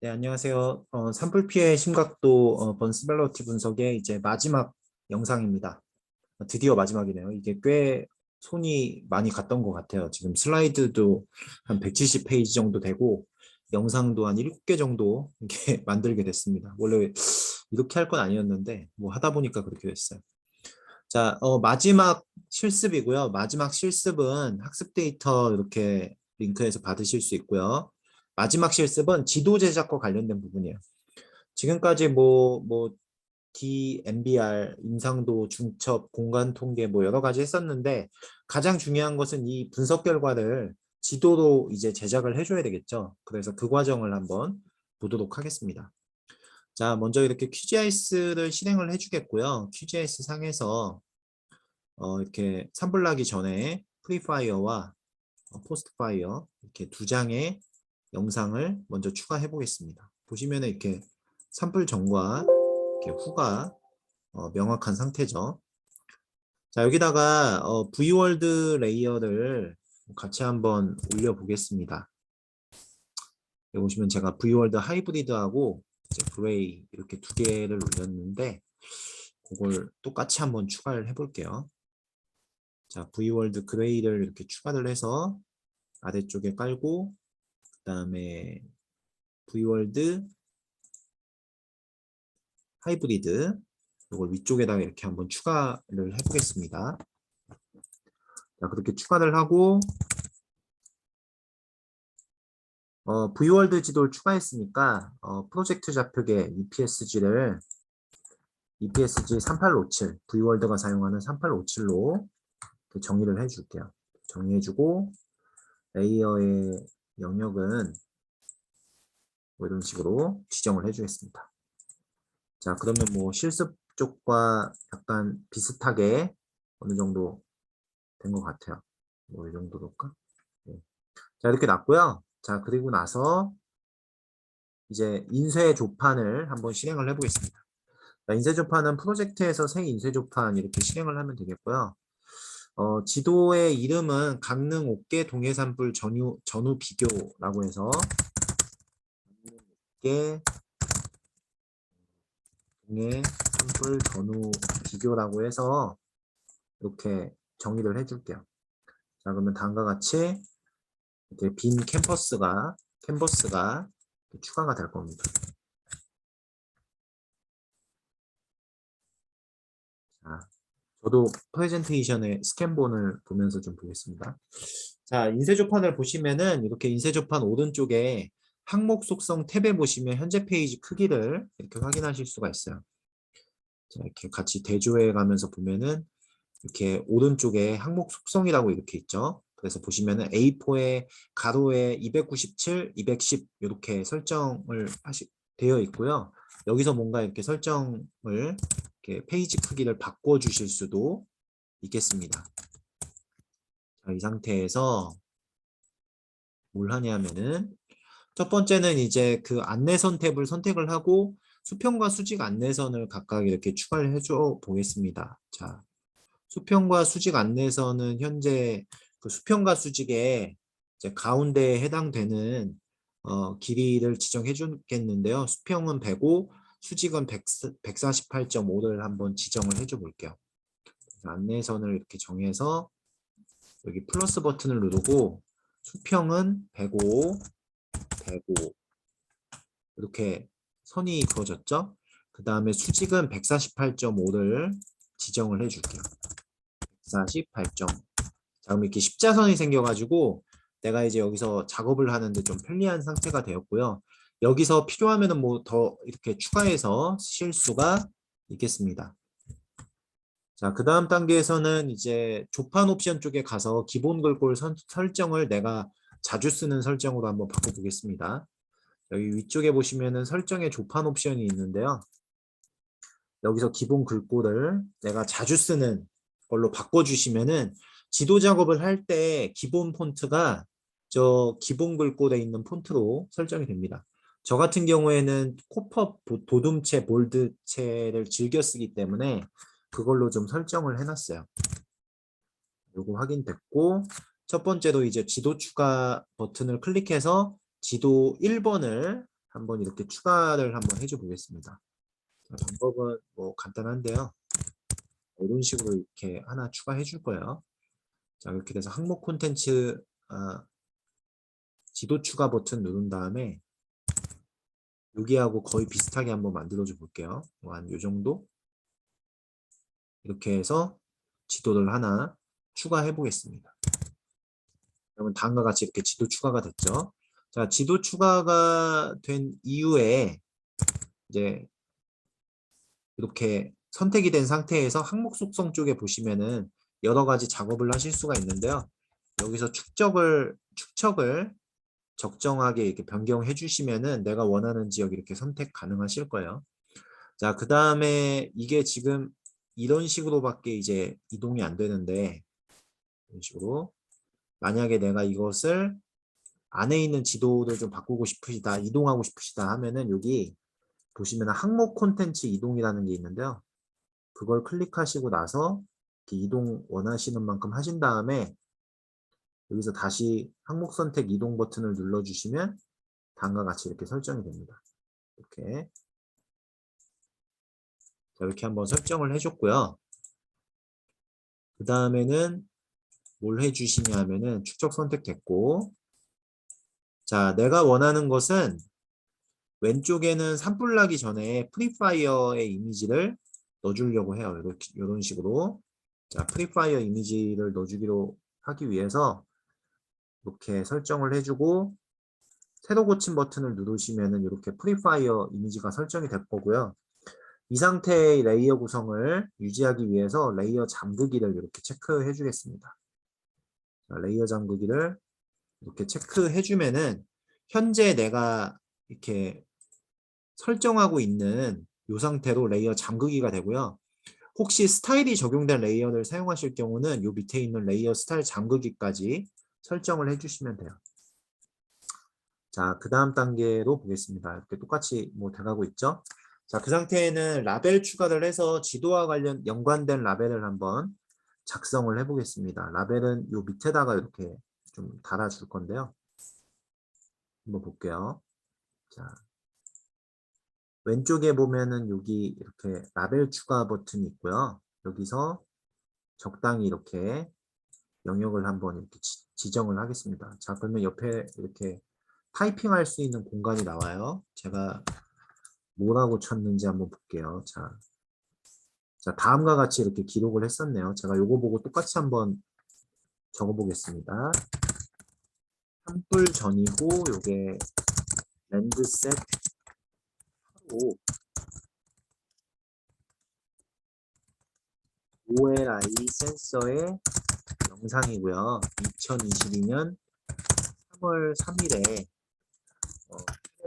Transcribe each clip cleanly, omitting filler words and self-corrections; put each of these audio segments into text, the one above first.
네, 안녕하세요. 산불 피해 심각도 번스벨러티 분석의 이제 마지막 영상입니다. 드디어 마지막이네요. 이게 꽤 손이 많이 갔던 것 같아요. 지금 슬라이드도 한 170페이지 정도 되고 영상도 한 7개 정도 이렇게 만들게 됐습니다. 원래 이렇게 할 건 아니었는데 뭐 하다 보니까 그렇게 됐어요. 자, 마지막 실습이고요. 마지막 실습은 학습 데이터 이렇게 링크에서 받으실 수 있고요. 마지막 실습은 지도 제작과 관련된 부분이에요. 지금까지 뭐 DMBR, 임상도, 중첩, 공간 통계 뭐 여러 가지 했었는데 가장 중요한 것은 이 분석 결과를 지도로 이제 제작을 해줘야 되겠죠. 그래서 그 과정을 한번 보도록 하겠습니다. 자, 먼저 이렇게 QGIS를 실행을 해주겠고요. QGIS 상에서 이렇게 산불나기 전에 프리파이어와 포스트파이어 이렇게 두 장의 영상을 먼저 추가해 보겠습니다. 보시면 이렇게 산불 전과 이렇게 후가 명확한 상태죠. 자, 여기다가 V월드 레이어를 같이 한번 올려 보겠습니다. 여기 보시면 제가 V월드 하이브리드하고 이제 그레이 이렇게 두 개를 올렸는데 그걸 똑같이 한번 추가를 해 볼게요. 자, V월드 그레이를 이렇게 추가를 해서 아래쪽에 깔고 그 다음에 V월드 하이브리드 이걸 위쪽에다가 이렇게 한번 추가를 해보겠습니다. 자, 그렇게 추가를 하고 V월드 지도를 추가했으니까 프로젝트 좌표계 EPSG 3857 V월드가 사용하는 3857로 정의를 해줄게요. 정의해주고 레이어의 영역은 뭐 이런 식으로 지정을 해주겠습니다. 자, 그러면 뭐 실습 쪽과 약간 비슷하게 어느 정도 된 것 같아요. 뭐 이 정도로 할까? 네. 자, 이렇게 났고요. 자, 그리고 나서 이제 인쇄 조판을 한번 실행을 해보겠습니다. 자, 인쇄 조판은 프로젝트에서 새 인쇄 조판 이렇게 실행을 하면 되겠고요. 지도의 이름은 강릉 옥계 동해산불 전후 비교라고 해서 옥계 동해산불 전후 비교라고 해서 이렇게 정의를 해줄게요. 자, 그러면 다음과 같이 이렇게 빈 캔버스가 추가가 될 겁니다. 자, 저도 프레젠테이션의 스캔본을 보면서 좀 보겠습니다. 자, 인쇄조판을 보시면은 이렇게 인쇄조판 오른쪽에 항목 속성 탭에 보시면 현재 페이지 크기를 이렇게 확인하실 수가 있어요. 자, 이렇게 같이 대조해 가면서 보면은 이렇게 오른쪽에 항목 속성이라고 이렇게 있죠. 그래서 보시면은 A4에 가로에 297, 210 이렇게 설정을 되어 있고요. 여기서 뭔가 이렇게 설정을 이렇게 페이지 크기를 바꿔 주실 수도 있겠습니다. 자, 이 상태에서 뭘 하냐면은 첫 번째는 이제 그 안내선 탭을 선택을 하고 수평과 수직 안내선을 각각 이렇게 추가를 해줘 보겠습니다. 자, 수평과 수직 안내선은 현재 그 수평과 수직의 이제 가운데에 해당되는 길이를 지정해 주겠는데요. 수평은 105, 수직은 148.5를 한번 지정을 해줘 볼게요. 안내선을 이렇게 정해서 여기 플러스 버튼을 누르고 수평은 105, 105 이렇게 선이 그어졌죠? 그 다음에 수직은 148.5를 지정을 해줄게요. 148.5 자, 그럼 이렇게 십자선이 생겨가지고 내가 이제 여기서 작업을 하는데 좀 편리한 상태가 되었고요. 여기서 필요하면은 뭐 더 이렇게 추가해서 쓸 수가 있겠습니다. 자, 그 다음 단계에서는 이제 조판 옵션 쪽에 가서 기본 글꼴 설정을 내가 자주 쓰는 설정으로 한번 바꿔보겠습니다. 여기 위쪽에 보시면은 설정의 조판 옵션이 있는데요. 여기서 기본 글꼴을 내가 자주 쓰는 걸로 바꿔주시면은 지도 작업을 할 때 기본 폰트가 저 기본 글꼴에 있는 폰트로 설정이 됩니다. 저 같은 경우에는 코퍼 도둠체 볼드체를 즐겨 쓰기 때문에 그걸로 좀 설정을 해놨어요. 요거 확인됐고 첫 번째로 이제 지도 추가 버튼을 클릭해서 지도 1번을 한번 이렇게 추가를 한번 해줘 보겠습니다. 방법은 뭐 간단한데요. 이런 식으로 이렇게 하나 추가해 줄 거예요. 자, 이렇게 돼서 항목 콘텐츠 지도 추가 버튼 누른 다음에 여기하고 거의 비슷하게 한번 만들어 줘 볼게요. 한 요 정도 이렇게 해서 지도를 하나 추가해 보겠습니다. 그러면 다음과 같이 이렇게 지도 추가가 됐죠. 자, 지도 추가가 된 이후에 이제 이렇게 선택이 된 상태에서 항목 속성 쪽에 보시면은 여러 가지 작업을 하실 수가 있는데요. 여기서 축척을 적정하게 이렇게 변경해 주시면은 내가 원하는 지역 이렇게 선택 가능하실 거예요. 자, 그 다음에 이게 지금 이런 식으로밖에 이제 이동이 안 되는데 이런 식으로 만약에 내가 이것을 안에 있는 지도를 좀 바꾸고 싶으시다, 이동하고 싶으시다 하면은 여기 보시면 항목 콘텐츠 이동이라는 게 있는데요. 그걸 클릭하시고 나서 이동 원하시는 만큼 하신 다음에 여기서 다시 항목 선택 이동 버튼을 눌러주시면 다음과 같이 이렇게 설정이 됩니다. 이렇게. 자, 이렇게 한번 설정을 해줬고요. 그 다음에는 뭘 해주시냐 하면은 축적 선택됐고, 자, 내가 원하는 것은 왼쪽에는 산불 나기 전에 프리파이어의 이미지를 넣어주려고 해요. 이렇게, 이런 식으로. 자, 프리파이어 이미지를 넣어주기로 하기 위해서 이렇게 설정을 해주고, 새로 고침 버튼을 누르시면은 이렇게 프리파이어 이미지가 설정이 될 거고요. 이 상태의 레이어 구성을 유지하기 위해서 레이어 잠그기를 이렇게 체크해 주겠습니다. 레이어 잠그기를 이렇게 체크해 주면은 현재 내가 이렇게 설정하고 있는 이 상태로 레이어 잠그기가 되고요. 혹시 스타일이 적용된 레이어를 사용하실 경우는 이 밑에 있는 레이어 스타일 잠그기까지 설정을 해주시면 돼요. 자, 그 다음 단계로 보겠습니다. 이렇게 똑같이 뭐 돼가고 있죠. 자, 그 상태에는 라벨 추가를 해서 지도와 관련 연관된 라벨을 한번 작성을 해보겠습니다. 라벨은 요 밑에다가 이렇게 좀 달아줄 건데요. 한번 볼게요. 자, 왼쪽에 보면은 여기 이렇게 라벨 추가 버튼이 있고요. 여기서 적당히 이렇게 영역을 한번 이렇게 지정을 하겠습니다. 자, 그러면 옆에 이렇게 타이핑할 수 있는 공간이 나와요. 제가 뭐라고 쳤는지 한번 볼게요. 자, 다음과 같이 이렇게 기록을 했었네요. 제가 요거 보고 똑같이 한번 적어보겠습니다. 산불 전이고 요게 랜드셋 8호 OLI 센서의 영상이고요. 2022년 3월 3일에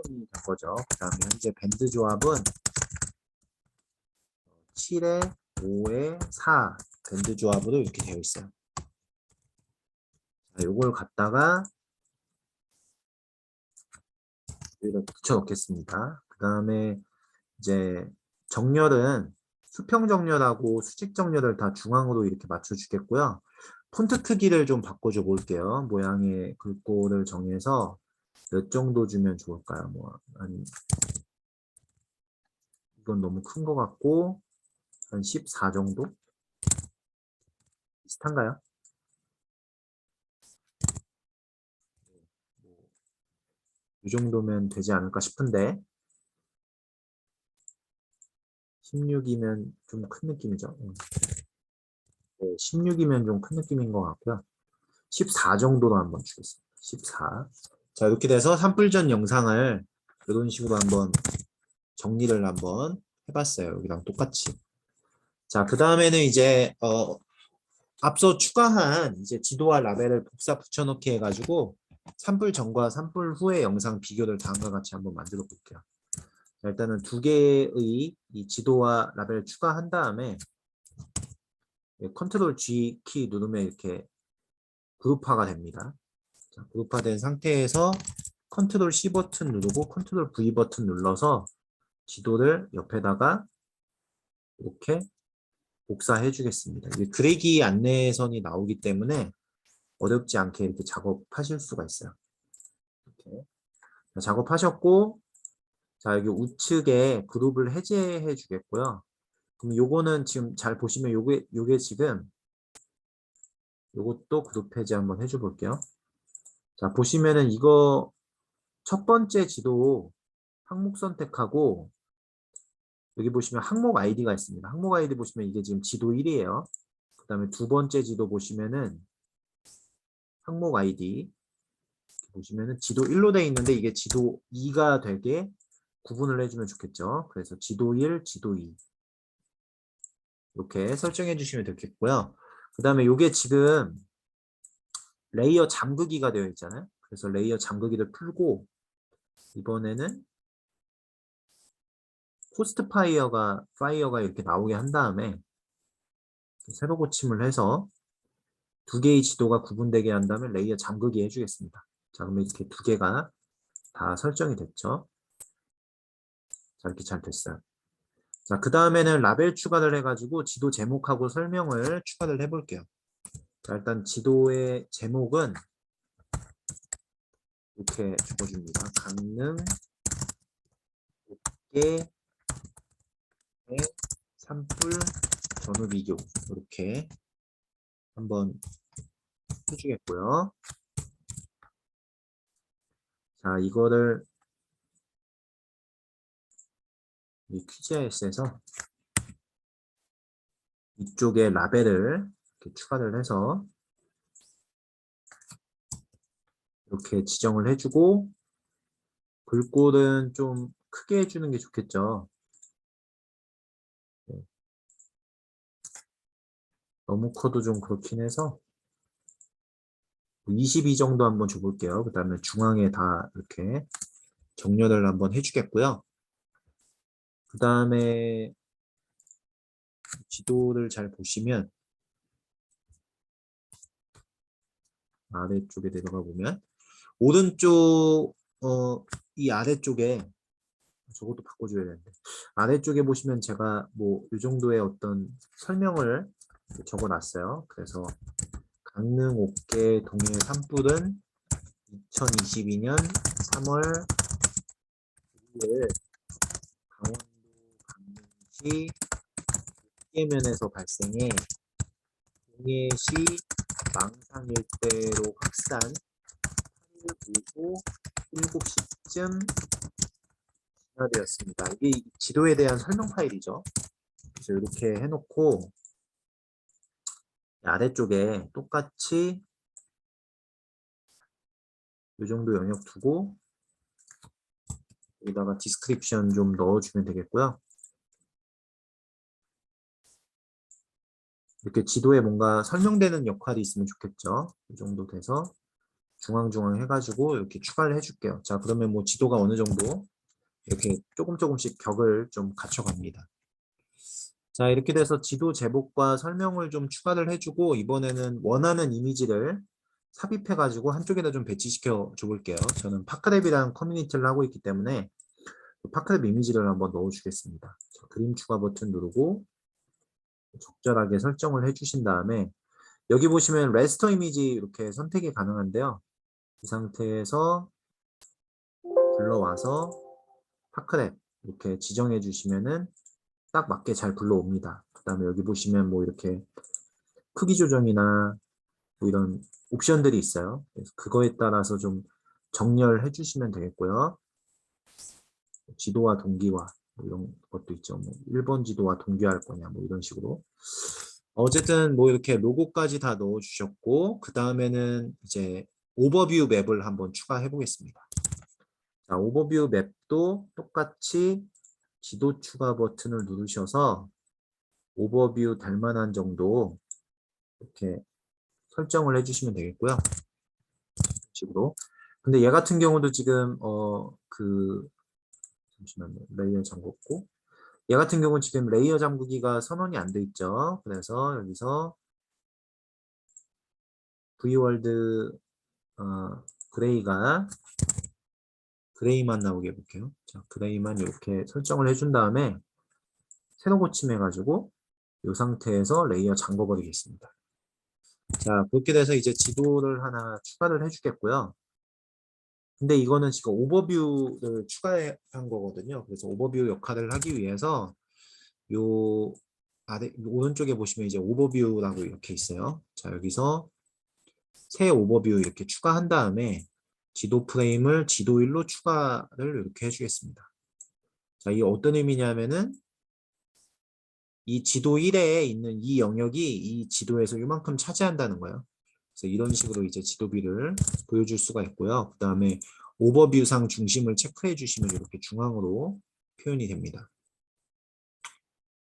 촬영이 된 거죠. 그 다음에 현재 밴드 조합은 7에 5에 4 밴드 조합으로 이렇게 되어 있어요. 자, 요걸 갖다가 여기다 붙여 넣겠습니다. 그 다음에 이제 정렬은 수평 정렬하고 수직 정렬을 다 중앙으로 이렇게 맞춰 주겠고요. 폰트 크기를 좀 바꿔줘 볼게요. 모양의 글꼴을 정해서 몇 정도 주면 좋을까요? 한 이건 너무 큰 것 같고 한 14 정도? 비슷한가요? 이 정도면 되지 않을까 싶은데 16이면 좀 큰 느낌이죠. 네, 16이면 좀 큰 느낌인 것 같고요. 14 정도로 한번 주겠습니다. 14. 자, 이렇게 돼서 산불 전 영상을 이런 식으로 한번 정리를 한번 해봤어요. 여기랑 똑같이. 자, 그 다음에는 이제 앞서 추가한 이제 지도와 라벨을 복사 붙여넣기 해가지고 산불 전과 산불 후의 영상 비교를 다음과 같이 한번 만들어 볼게요. 자, 일단은 두 개의 이 지도와 라벨을 추가한 다음에 컨트롤 G 키 누르면 이렇게 그룹화가 됩니다. 자, 그룹화된 상태에서 컨트롤 C 버튼 누르고 컨트롤 V 버튼 눌러서 지도를 옆에다가 이렇게 복사해 주겠습니다. 이게 그래기 안내선이 나오기 때문에 어렵지 않게 이렇게 작업하실 수가 있어요. 이렇게. 작업하셨고 자, 여기 우측에 그룹을 해제해 주겠고요. 그럼 요거는 지금 잘 보시면 요게 지금 요것도 그룹 해제 한번 해줘 볼게요. 자, 보시면은 이거 첫 번째 지도 항목 선택하고 여기 보시면 항목 아이디가 있습니다. 항목 아이디 보시면 이게 지금 지도 1이에요. 그 다음에 두 번째 지도 보시면은 항목 아이디 보시면은 지도 1로 돼 있는데 이게 지도 2가 되게 구분을 해주면 좋겠죠. 그래서 지도 1, 지도 2 이렇게 설정해 주시면 되겠고요. 그 다음에 이게 지금 레이어 잠그기가 되어 있잖아요. 그래서 레이어 잠그기를 풀고 이번에는 호스트 파이어가 이렇게 나오게 한 다음에 새로 고침을 해서 두 개의 지도가 구분되게 한 다음에 레이어 잠그기 해주겠습니다. 자, 그러면 이렇게 두 개가 다 설정이 됐죠. 자, 이렇게 잘 됐어요. 자, 그 다음에는 라벨 추가를 해가지고 지도 제목하고 설명을 추가를 해볼게요. 자, 일단 지도의 제목은 이렇게 적어줍니다. 강릉 의 산불 전후 비교 이렇게 한번 해주겠고요. 자, 이거를 이 QGIS에서 이쪽에 라벨을 이렇게 추가를 해서 이렇게 지정을 해주고 글꼴은 좀 크게 해주는 게 좋겠죠. 네. 너무 커도 좀 그렇긴 해서 22 정도 한번 줘볼게요. 그 다음에 중앙에 다 이렇게 정렬을 한번 해주겠고요. 그 다음에 지도를 잘 보시면 아래쪽에 내려가 보면 오른쪽 이 아래쪽에 저것도 바꿔줘야 되는데 아래쪽에 보시면 제가 뭐 이 정도의 어떤 설명을 적어놨어요. 그래서 강릉 옥계 동해 산불은 2022년 3월 2일 강원도 강릉시 옥계면에서 발생해 동해시 망상 일대로 확산 8일 오후 7시쯤 진화되었습니다. 이게 지도에 대한 설명 파일이죠. 그래서 이렇게 해놓고 아래쪽에 똑같이 이 정도 영역 두고 여기다가 디스크립션 좀 넣어주면 되겠고요. 이렇게 지도에 뭔가 설명되는 역할이 있으면 좋겠죠. 이 정도 돼서 중앙중앙 해가지고 이렇게 추가를 해줄게요. 자, 그러면 뭐 지도가 어느 정도 이렇게 조금씩 격을 좀 갖춰갑니다. 자, 이렇게 돼서 지도 제목과 설명을 좀 추가를 해주고 이번에는 원하는 이미지를 삽입해가지고 한쪽에다 좀 배치시켜 줘볼게요. 저는 파크랩이라는 커뮤니티를 하고 있기 때문에 파크랩 이미지를 한번 넣어주겠습니다. 자, 그림 추가 버튼 누르고 적절하게 설정을 해주신 다음에 여기 보시면 레스터 이미지 이렇게 선택이 가능한데요. 이 상태에서 불러와서 파크랩 이렇게 지정해 주시면은 딱 맞게 잘 불러옵니다. 그 다음에 여기 보시면 뭐 이렇게 크기 조정이나 뭐 이런 옵션들이 있어요. 그래서 그거에 따라서 좀 정렬해 주시면 되겠고요. 지도와 동기화 뭐 이런 것도 있죠. 뭐 1번 지도와 동기화할 거냐 뭐 이런 식으로. 어쨌든 뭐 이렇게 로고까지 다 넣어 주셨고 그 다음에는 이제 오버뷰 맵을 한번 추가해 보겠습니다. 자, 오버뷰 맵도 똑같이 지도 추가 버튼을 누르셔서 오버뷰 될 만한 정도 이렇게 설정을 해주시면 되겠고요. 식으로. 근데 얘 같은 경우도 지금 잠시만요. 레이어 잠궜고 얘 같은 경우는 지금 레이어 잠그기가 선언이 안 돼 있죠. 그래서 여기서 V월드 그레이가 그레이만 나오게 해볼게요. 자, 그레이만 이렇게 설정을 해준 다음에 새로 고침해가지고 이 상태에서 레이어 잠궈 버리겠습니다. 자, 그렇게 돼서 이제 지도를 하나 추가를 해주겠고요. 근데 이거는 지금 오버뷰를 추가한 거거든요. 그래서 오버뷰 역할을 하기 위해서 요 아래 오른쪽에 보시면 이제 오버뷰라고 이렇게 있어요. 자, 여기서 새 오버뷰 이렇게 추가한 다음에 지도 프레임을 지도 1로 추가를 이렇게 해주겠습니다. 자, 이게 어떤 의미냐면은 이 지도 1에 있는 이 영역이 이 지도에서 이만큼 차지한다는 거예요. 그래서 이런 식으로 이제 지도비를 보여줄 수가 있고요. 그 다음에 오버뷰상 중심을 체크해 주시면 이렇게 중앙으로 표현이 됩니다.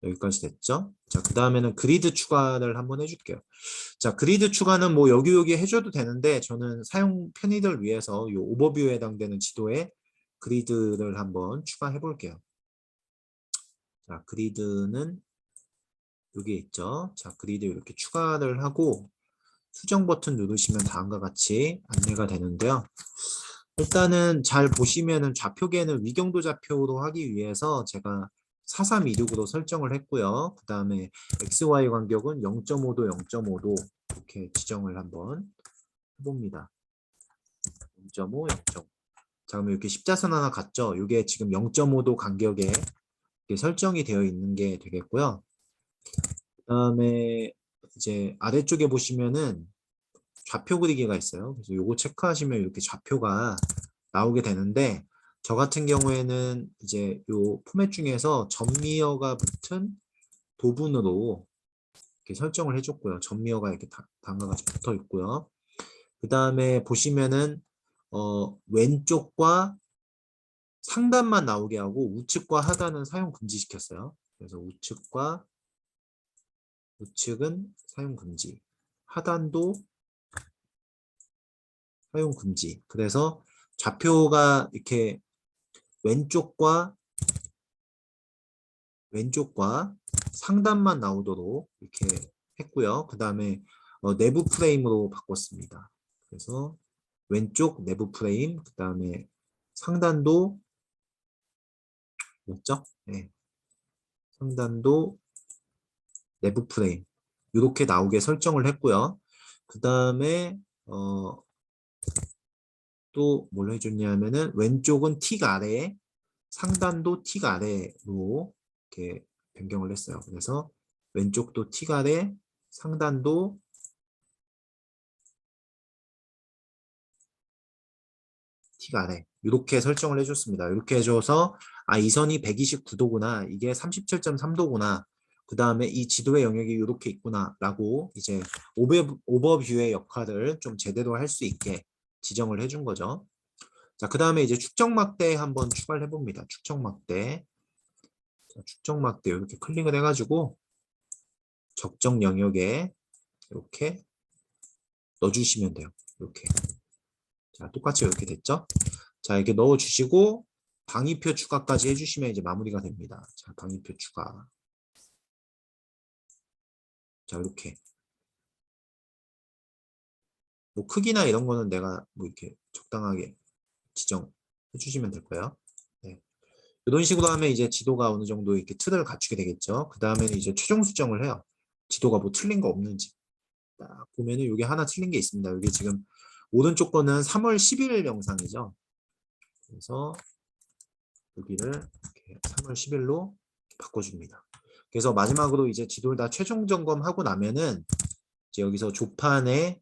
여기까지 됐죠? 자, 그 다음에는 그리드 추가를 한번 해줄게요. 자, 그리드 추가는 뭐 여기 해줘도 되는데 저는 사용 편의를 위해서 이 오버뷰에 해당되는 지도에 그리드를 한번 추가해 볼게요. 자, 그리드는 여기 있죠. 자, 그리드 이렇게 추가를 하고 수정 버튼 누르시면 다음과 같이 안내가 되는데요. 일단은 잘 보시면은 좌표계는 위경도 좌표로 하기 위해서 제가 4326으로 설정을 했고요. 그 다음에 XY 간격은 0.5도 0.5도 이렇게 지정을 한번 해봅니다. 0.5, 0.5. 자, 그러면 이렇게 십자선 하나 같죠? 이게 지금 0.5도 간격에 이렇게 설정이 되어 있는 게 되겠고요. 그 다음에 이제 아래쪽에 보시면은 좌표 그리기가 있어요. 그래서 요거 체크하시면 이렇게 좌표가 나오게 되는데 저 같은 경우에는 이제 요 포맷 중에서 전미어가 붙은 도분으로 이렇게 설정을 해줬고요. 전미어가 이렇게 다음과 같이 붙어 있고요. 그 다음에 보시면은 왼쪽과 상단만 나오게 하고 우측과 하단은 사용 금지시켰어요. 그래서 우측은 사용 금지, 하단도 사용 금지. 그래서 좌표가 이렇게 왼쪽과 상단만 나오도록 이렇게 했고요. 그 다음에 내부 프레임으로 바꿨습니다. 그래서 왼쪽 내부 프레임, 그 다음에 상단도 뭐죠? 네. 상단도 내부 프레임 이렇게 나오게 설정을 했고요. 그 다음에 또 뭘 해줬냐면은 왼쪽은 틱 아래에 상단도 틱 아래로 이렇게 변경을 했어요. 그래서 왼쪽도 틱 아래, 상단도 틱 아래 이렇게 설정을 해줬습니다. 이렇게 해줘서 이 선이 129도구나, 이게 37.3도구나, 그 다음에 이 지도의 영역이 이렇게 있구나 라고 이제 오버뷰의 역할을 좀 제대로 할 수 있게 지정을 해준 거죠. 자, 그 다음에 이제 축적막대 한번 추가를 해봅니다. 축적막대. 축적막대 이렇게 클릭을 해가지고 적정 영역에 이렇게 넣어주시면 돼요. 이렇게. 자, 똑같이 이렇게 됐죠? 자, 이렇게 넣어주시고 방위표 추가까지 해주시면 이제 마무리가 됩니다. 자, 방위표 추가. 자, 이렇게. 뭐 크기나 이런 거는 내가 뭐 이렇게 적당하게 지정해 주시면 될 거예요. 네. 이런 식으로 하면 이제 지도가 어느 정도 이렇게 틀을 갖추게 되겠죠. 그 다음에는 이제 최종 수정을 해요. 지도가 뭐 틀린 거 없는지. 딱 보면은 여기 하나 틀린 게 있습니다. 여기 지금 오른쪽 거는 3월 11일 영상이죠. 그래서 여기를 이렇게 3월 10일로 바꿔줍니다. 그래서 마지막으로 이제 지도를 다 최종 점검하고 나면은 이제 여기서 조판에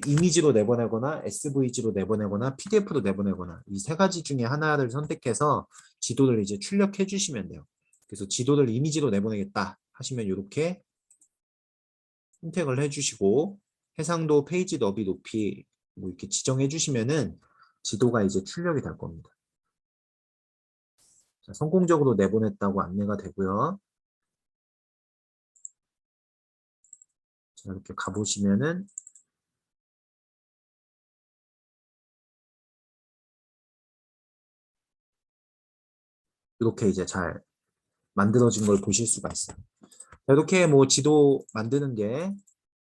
이미지로 내보내거나 SVG로 내보내거나 PDF로 내보내거나 이 세 가지 중에 하나를 선택해서 지도를 이제 출력해 주시면 돼요. 그래서 지도를 이미지로 내보내겠다 하시면 이렇게 선택을 해주시고 해상도, 페이지 너비, 높이 뭐 이렇게 지정해 주시면은 지도가 이제 출력이 될 겁니다. 자, 성공적으로 내보냈다고 안내가 되고요. 자, 이렇게 가보시면은 이렇게 이제 잘 만들어진 걸 보실 수가 있어요. 자, 이렇게 뭐 지도 만드는 게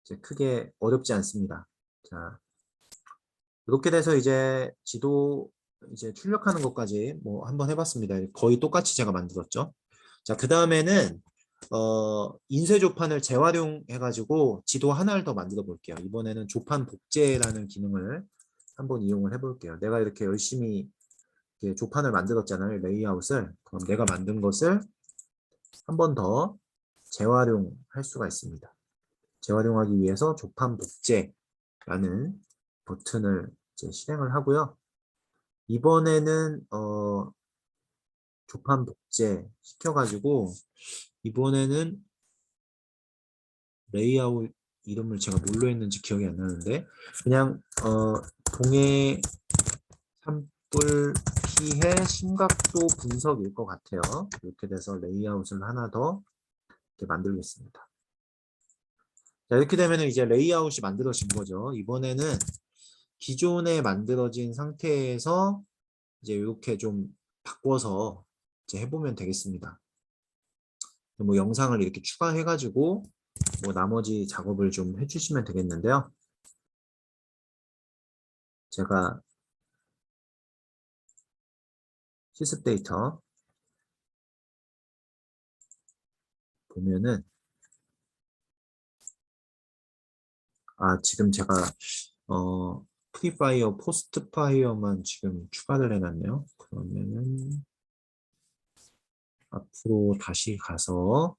이제 크게 어렵지 않습니다. 자, 이렇게 돼서 이제 지도 이제 출력하는 것까지 뭐 한번 해봤습니다. 거의 똑같이 제가 만들었죠. 자, 그 다음에는 인쇄 조판을 재활용해가지고 지도 하나를 더 만들어 볼게요. 이번에는 조판 복제라는 기능을 한번 이용을 해볼게요. 내가 이렇게 열심히 이렇게 조판을 만들었잖아요. 레이아웃을. 그럼 내가 만든 것을 한 번 더 재활용할 수가 있습니다. 재활용하기 위해서 조판 복제라는 버튼을 이제 실행을 하고요. 이번에는 조판 복제 시켜가지고 이번에는 레이아웃 이름을 제가 뭘로 했는지 기억이 안 나는데 그냥 동해 산불 피해 심각도 분석일 것 같아요. 이렇게 돼서 레이아웃을 하나 더 이렇게 만들겠습니다. 자, 이렇게 되면 이제 레이아웃이 만들어진 거죠. 이번에는 기존에 만들어진 상태에서 이제 이렇게 좀 바꿔서 이제 해보면 되겠습니다. 뭐 영상을 이렇게 추가해가지고 뭐 나머지 작업을 좀 해주시면 되겠는데요. 제가 실습 데이터 보면은 지금 제가 프리파이어, 포스트파이어만 지금 추가를 해놨네요. 그러면은 앞으로 다시 가서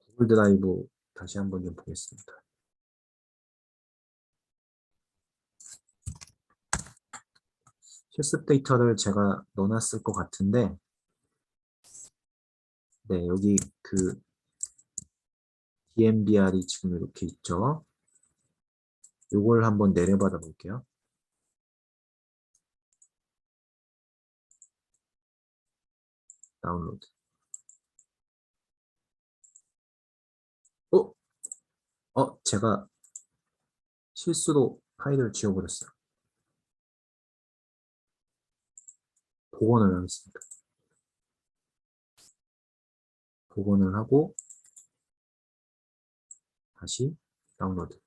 구글 드라이브 다시 한번 좀 보겠습니다. 실습 데이터를 제가 넣어놨을 것 같은데 네, 여기 그 DMBR이 지금 이렇게 있죠. 요걸 한번 내려받아 볼게요. 다운로드. 제가 실수로 파일을 지워버렸어요. 복원을 하겠습니다. 복원을 하고 다시 다운로드.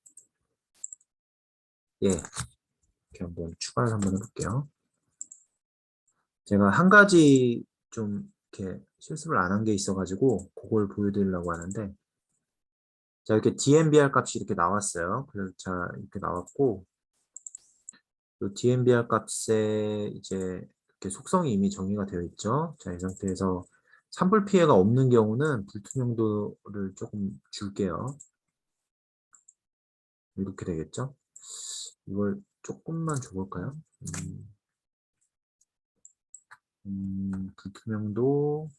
예, 이렇게 한번 추가를 한번 해볼게요. 제가 한 가지 좀 이렇게 실습을 안 한 게 있어가지고 그걸 보여드리려고 하는데 자 이렇게 DMBR 값이 이렇게 나왔어요. 그래서 자 이렇게 나왔고 이 DMBR 값에 이제 이렇게 속성이 이미 정의가 되어 있죠. 자 이 상태에서 산불 피해가 없는 경우는 불투명도를 조금 줄게요. 이렇게 되겠죠. 이걸 조금만 줘볼까요? 불투명도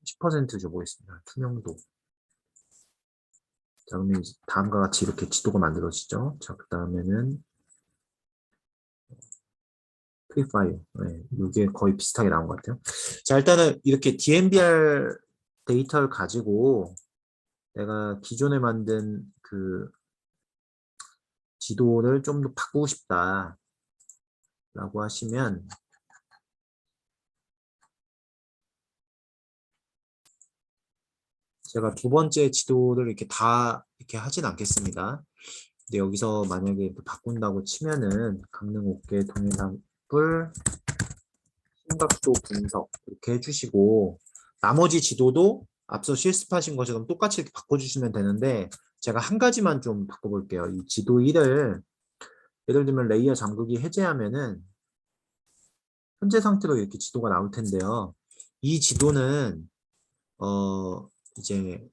10% 줘보겠습니다. 투명도. 자, 그러면 이제 다음과 같이 이렇게 지도가 만들어지죠. 자, 그 다음에는 프리파이어. 네, 이게 거의 비슷하게 나온 것 같아요. 자, 일단은 이렇게 DMBR 데이터를 가지고 내가 기존에 만든 그 지도를 좀 더 바꾸고 싶다 라고 하시면 제가 두 번째 지도를 이렇게 다 이렇게 하진 않겠습니다. 근데 여기서 만약에 바꾼다고 치면은 강릉 옥계 동해산불 심각도 분석 이렇게 해주시고 나머지 지도도 앞서 실습하신 것처럼 똑같이 이렇게 바꿔주시면 되는데 제가 한 가지만 좀 바꿔볼게요. 이 지도 1을 예를 들면 레이어 잠그기 해제하면은 현재 상태로 이렇게 지도가 나올 텐데요. 이 지도는 이제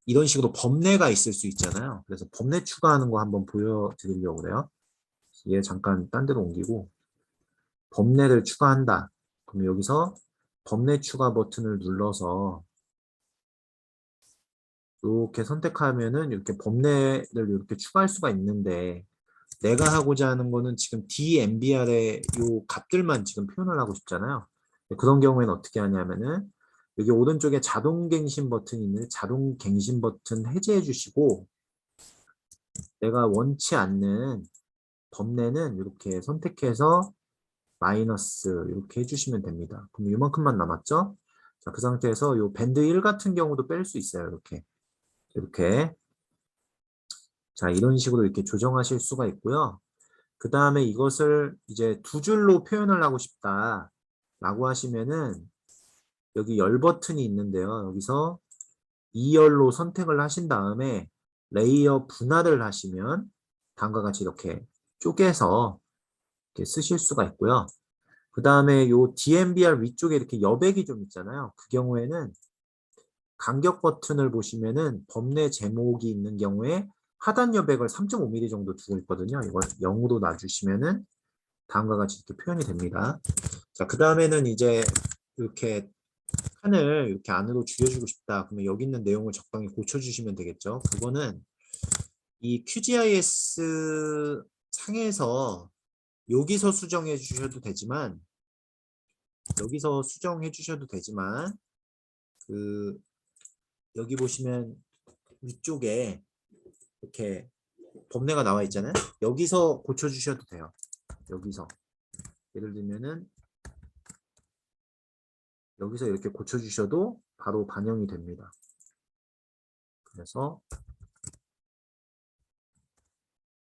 이런 식으로 범례가 있을 수 있잖아요. 그래서 범례 추가하는 거 한번 보여드리려고 그래요. 얘 잠깐 딴 데로 옮기고 범례를 추가한다. 그럼 여기서 범례 추가 버튼을 눌러서 이렇게 선택하면은 이렇게 범례를 이렇게 추가할 수가 있는데 내가 하고자 하는 거는 지금 DMBR의 요 값들만 지금 표현을 하고 싶잖아요. 그런 경우에는 어떻게 하냐면은 여기 오른쪽에 자동 갱신 버튼이 있는데 자동 갱신 버튼 해제해 주시고 내가 원치 않는 범례는 이렇게 선택해서 마이너스 이렇게 해주시면 됩니다. 그럼 이만큼만 남았죠? 자, 그 상태에서 요 밴드 1 같은 경우도 뺄 수 있어요. 이렇게. 자, 이런 식으로 이렇게 조정하실 수가 있고요. 그 다음에 이것을 이제 두 줄로 표현을 하고 싶다 라고 하시면은 여기 열 버튼이 있는데요. 여기서 2열로 선택을 하신 다음에 레이어 분할을 하시면 다음과 같이 이렇게 쪼개서 이렇게 쓰실 수가 있고요. 그 다음에 요 DMBR 위쪽에 이렇게 여백이 좀 있잖아요. 그 경우에는 간격 버튼을 보시면은 범례 제목이 있는 경우에 하단 여백을 3.5mm 정도 두고 있거든요. 이걸 0으로 놔주시면은 다음과 같이 이렇게 표현이 됩니다. 자, 그 다음에는 이제 이렇게 칸을 이렇게 안으로 줄여주고 싶다. 그러면 여기 있는 내용을 적당히 고쳐주시면 되겠죠. 그거는 이 QGIS 상에서 여기서 수정해 주셔도 되지만 그 여기 보시면 위쪽에 이렇게 범례가 나와 있잖아요. 여기서 고쳐주셔도 돼요. 여기서 예를 들면은 여기서 이렇게 고쳐주셔도 바로 반영이 됩니다. 그래서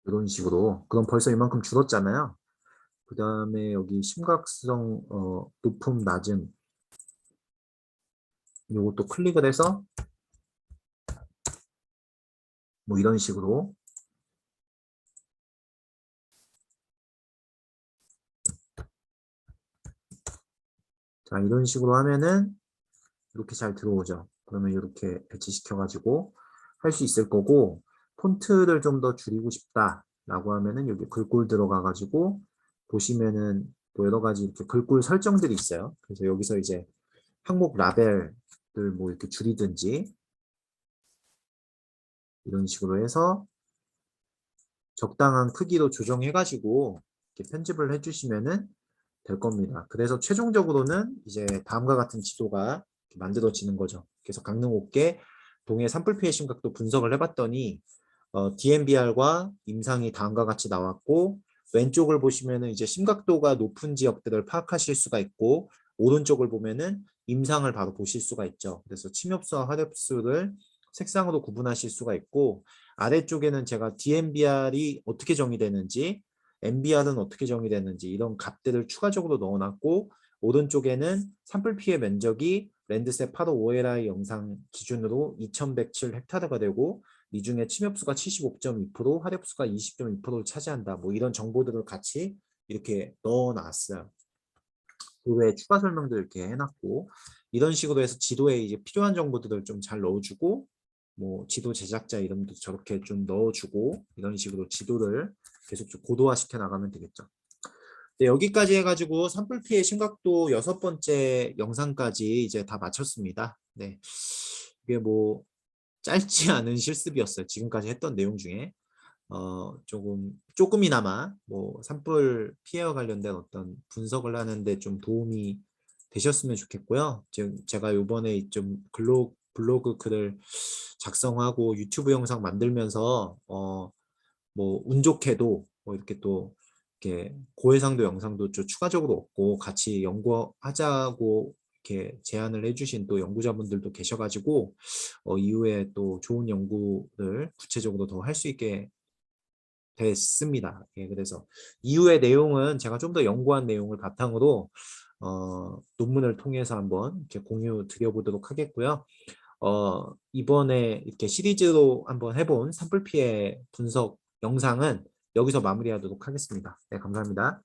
이런 식으로 그럼 벌써 이만큼 줄었잖아요. 그 다음에 여기 심각성 높음 낮음 이것도 클릭을 해서 뭐 이런 식으로 자 이런 식으로 하면은 이렇게 잘 들어오죠. 그러면 이렇게 배치시켜 가지고 할 수 있을 거고 폰트를 좀 더 줄이고 싶다 라고 하면은 여기 글꼴 들어가 가지고 보시면은 또 여러 가지 이렇게 글꼴 설정들이 있어요. 그래서 여기서 이제 항목 라벨을 뭐 이렇게 줄이든지 이런 식으로 해서 적당한 크기로 조정해 가지고 이렇게 편집을 해 주시면은 될 겁니다. 그래서 최종적으로는 이제 다음과 같은 지도가 만들어지는 거죠. 그래서 강릉 옥계 동해 산불 피해 심각도 분석을 해봤더니 DMBR과 임상이 다음과 같이 나왔고 왼쪽을 보시면은 이제 심각도가 높은 지역들을 파악하실 수가 있고 오른쪽을 보면은 임상을 바로 보실 수가 있죠. 그래서 침엽수와 화력수를 색상으로 구분하실 수가 있고 아래쪽에는 제가 DMBR이 어떻게 정의되는지 MBR은 어떻게 정의되는지 이런 값들을 추가적으로 넣어놨고 오른쪽에는 산불 피해 면적이 랜드셋 8호 OLI 영상 기준으로 2107헥타르가 되고 이 중에 침엽수가 75.2%, 화력수가 20.2%를 차지한다. 뭐 이런 정보들을 같이 이렇게 넣어놨어요. 그 외에 추가 설명도 이렇게 해놨고 이런 식으로 해서 지도에 이제 필요한 정보들을 좀 잘 넣어주고 뭐 지도 제작자 이름도 저렇게 좀 넣어주고 이런 식으로 지도를 계속 좀 고도화시켜 나가면 되겠죠. 네, 여기까지 해가지고 산불 피해 심각도 6번째 영상까지 이제 다 마쳤습니다. 네, 이게 뭐 짧지 않은 실습이었어요. 지금까지 했던 내용 중에 조금이나마 뭐 산불 피해와 관련된 어떤 분석을 하는데 좀 도움이 되셨으면 좋겠고요. 제가 요번에 좀 블로그 글을 작성하고 유튜브 영상 만들면서 뭐 운 좋게도 뭐 이렇게 또 이렇게 고해상도 영상도 좀 추가적으로 얻고 같이 연구하자고 이렇게 제안을 해주신 또 연구자분들도 계셔가지고 이후에 또 좋은 연구를 구체적으로 더 할 수 있게 됐습니다. 예, 그래서 이후의 내용은 제가 좀 더 연구한 내용을 바탕으로 논문을 통해서 한번 이렇게 공유 드려보도록 하겠고요. 이번에 이렇게 시리즈로 한번 해본 산불 피해 분석 영상은 여기서 마무리하도록 하겠습니다. 네, 감사합니다.